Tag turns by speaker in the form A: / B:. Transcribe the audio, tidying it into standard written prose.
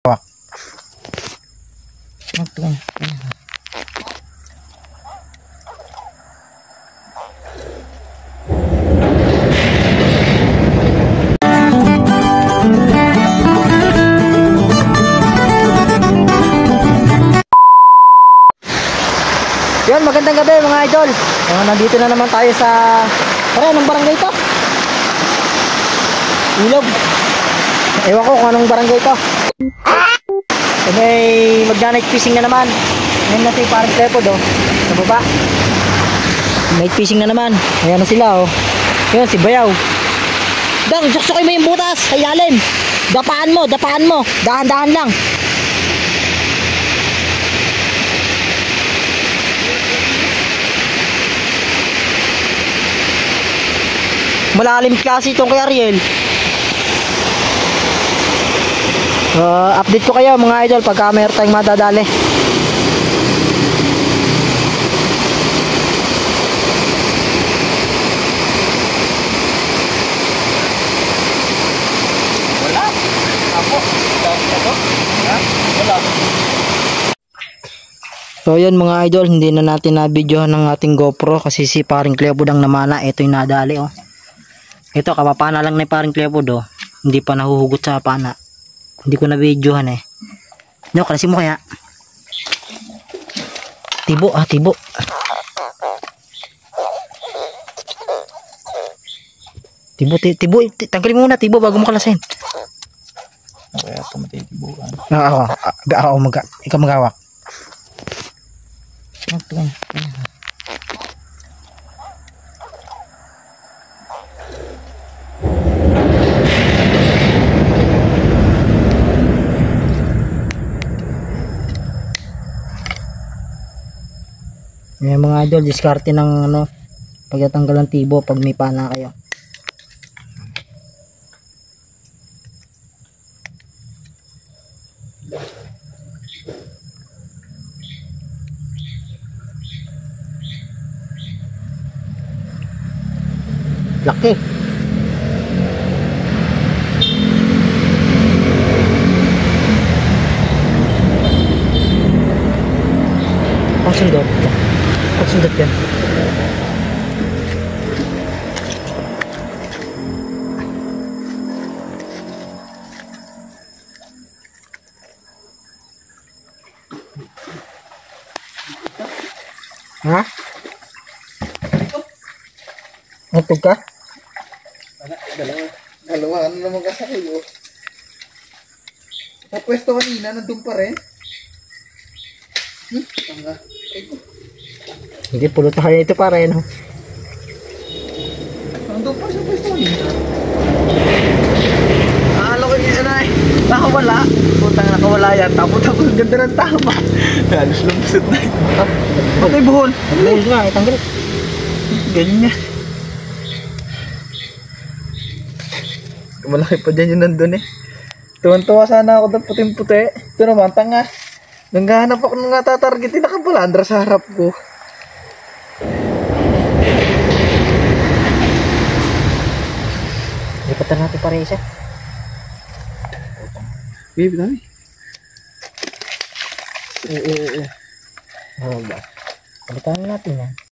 A: Wak. Yan, magandang gabi mga idol. Nandito na naman tayo sa anong barangay ito? Ilog. Ewan ko kung anong barangay ito. May magna-night fishing na naman. Ngayon na si parang Clepod sa baba. Night fishing na naman. Ayan na sila Ayan si Bayaw. Dang, suksukay mo yung butas sa ilalim. Dapaan mo. Dahan-dahan lang. Malalim kasi itong kay Ariel. Update ko kayo mga idol pagka mayroon tayong madadali. Wala. Wala. So yun mga idol, hindi na natin na-videohan ng ating GoPro kasi si paring Clepod ang namana. Ito yung nadali Ito kapapana lang ni paring Clepod hindi pa nahuhugot sa pana. Hindi ko na videohan No, kalasin mo kaya. Tibo tibo. Tibo, tanggalin mo muna tibo bago mo kalasin.
B: Kaya ito matitibuan.
A: Ikaw maghawak. Yung mga idol, diskarte ng pagtatanggal ng tibo pag may pana kayo. Laki. Pagsundot. Pagsundot yan. Ha? Nagtog ka?
B: Dalawa, ano naman kasakay Sa pwesto kanina, nandun pa rin.
A: Hindi, pulutahan ito pa rin.
B: Nandun pa sa pwesto kanina. Akala ko yung nakawala. Putang nakawala yan. Tapos ang ganda ng tama. Halos lumusot na ito. Okay, buhol.
A: Buhol nga, itanggal.
B: Ganyan niya. Malaki pa dyan yung nandun Tuwan-tuwa sana ako doon puting-puti. Ito naman, tanga. Nanggahanap ako nung tatargetin, nakabalandra sa harap ko.
A: Lipatan natin pare isa.
B: Baby, dami.
A: Oo. Ba? Lipatan natin yan.